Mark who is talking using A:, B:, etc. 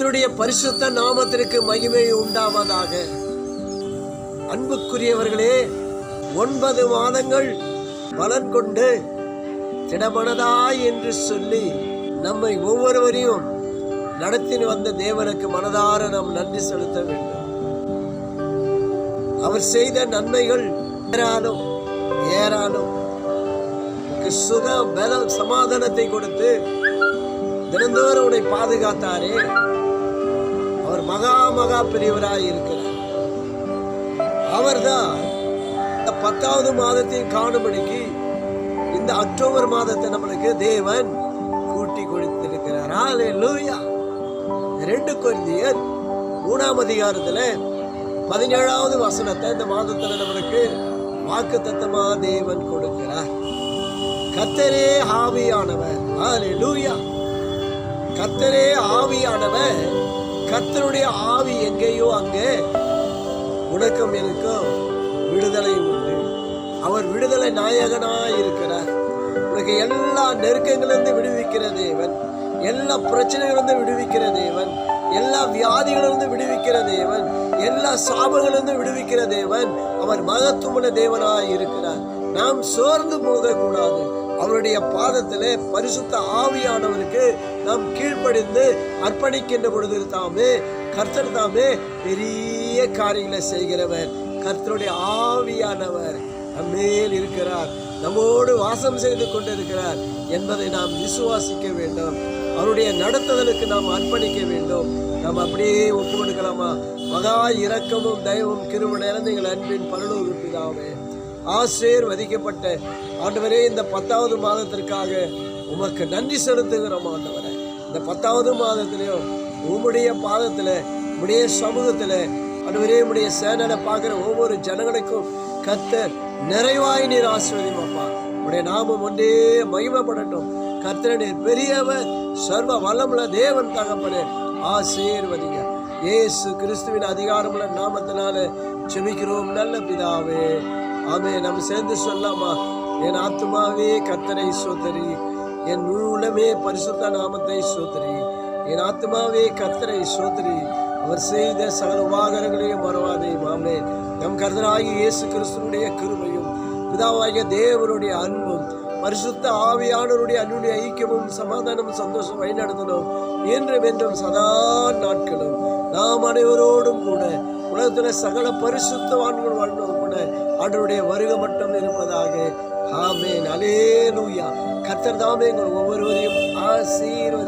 A: கர்த்தருடைய பரிசுத்த நாமத்திற்கு மகிமை உண்டாவதாக. அன்புக்குரியவர்களே, 9 மாதங்கள் பலன் கொண்டு திடமனதாய் என்று சொல்லி நம்மை ஒவ்வொருவரையும் நடத்தி வந்த தேவனுக்கு மனதார நாம் நன்றி செலுத்த வேண்டும். அவர் செய்த நன்மைகள் ஏராளம் ஏராளம். சுகம், பலம், சமாதானத்தை கொடுத்து தினந்தோறும் உன்னை பாதுகாத்தாரே, அவர் மகா பெரியவராய் இருக்கிறார். அவர்தான் 10வது மாதத்தையும் காணும்படிக்கு இந்த அக்டோபர் மாதத்தை நம்மளுக்கு தேவன் கூட்டி கொடுத்திருக்கிறார். ஹல்லேலூயா. 2 கொரிந்தியர் 3ஆம் அதிகாரத்துல 17வது வசனத்தை இந்த மாதத்துல நம்மளுக்கு வாக்குத்தத்தமா தேவன் கொடுக்கிறார். கர்த்தரே ஆவியானவர். ஹல்லேலூயா. கர்த்தரே ஆவியானவர். கர்த்தருடைய ஆவி எங்கேயோ அங்கே உனக்கும் எனக்கும் விடுதலை உண்டு. அவர் விடுதலை நாயகனாய் இருக்கிறார். உனக்கு எல்லா நெருக்கங்களிலிருந்து விடுவிக்கிற தேவன், எல்லா பிரச்சனைகளிலிருந்து விடுவிக்கிற தேவன், எல்லா வியாதிகளிலிருந்து விடுவிக்கிற தேவன், எல்லா சாபங்களிலிருந்து விடுவிக்கிற தேவன். அவர் மகத்துவமுள்ள தேவனாய் இருக்கிறார். நாம் சோர்ந்து போகக்கூடாது. அவருடைய பாதத்திலே பரிசுத்த ஆவியானவருக்கு நாம் கீழ்ப்படிந்து அர்ப்பணிக்கின்ற பொழுது தாமே கர்த்தர் தாமே பெரிய காரியங்களை செய்கிறவர். கர்த்தருடைய ஆவியானவர் நம்மேல் இருக்கிறார், நம்மோடு வாசம் செய்து கொண்டிருக்கிறார் என்பதை நாம் விசுவாசிக்க வேண்டும். அவருடைய நடத்துதலுக்கு நாம் அர்ப்பணிக்க வேண்டும். நாம் அப்படியே ஒப்பு கொடுக்கலாமா? மகா இரக்கமும் தயவும் கிருபை நிறைந்த எங்கள் அன்பின் பரலோக பிதாவே, ஆசீர்வதிக்கப்பட்ட ஆண்டவரே, இந்த 10வது மாதத்திற்காக உமக்கு நன்றி செலுத்துகிறோம். ஆண்டவரே, இந்த 10வது மாதத்திலையும் உம்முடைய பாதத்துல, உம்முடைய சமூகத்துல ஆண்டவரே, உம்முடைய சேனலை பார்க்கிற ஒவ்வொரு ஜனங்களுக்கும் கர்த்தர் நிறைவாய் நீர் ஆசீர்வதிப்பா. உடைய நாமம் ஒன்றே மகிமைப்படட்டும். கர்த்தர் நீர் பெரியவர், சர்வ வல்லமுள்ள தேவன் தகப்பனே, ஆசீர்வதிங்க. இயேசு கிறிஸ்துவின் அதிகாரமுள்ள நாமத்தினால ஜெபிக்கிறோம் நல்ல பிதாவே, ஆமென். நம்ம சேர்ந்து சொல்லாமா? என் ஆத்துமாவே கர்த்தரை ஸ்தோத்திரி, என் உள்ளமே பரிசுத்த நாமத்தை ஸ்தோத்திரி. என் ஆத்துமாவே கர்த்தரை ஸ்தோத்திரி, அவர் செய்த சகல உபகாரங்களையும் மறவாதே. ஆமென். நம் கர்த்தராகிய இயேசு கிறிஸ்துவினுடைய கிருபையும் பிதாவாகிய தேவனுடைய அன்பும் பரிசுத்த ஆவியானவருடைய அன்புடைய ஐக்கியமும் சமாதானமும் சந்தோஷம் வழிநடத்தணும் என்றும் என்றும் சதா நாட்களும் நாம் அனைவரோடும் கூட உலகத்துல சகல பரிசுத்தவான்கள் வாழ்ந்தோம் கூட ஆண்டவருடைய வருகை மட்டும் இருப்பதாக. ஆமென். அல்லேலூயா. கர்த்தர் தாமே எங்கள் ஒவ்வொருவரையும் ஆசீர்வதிப்பாராக.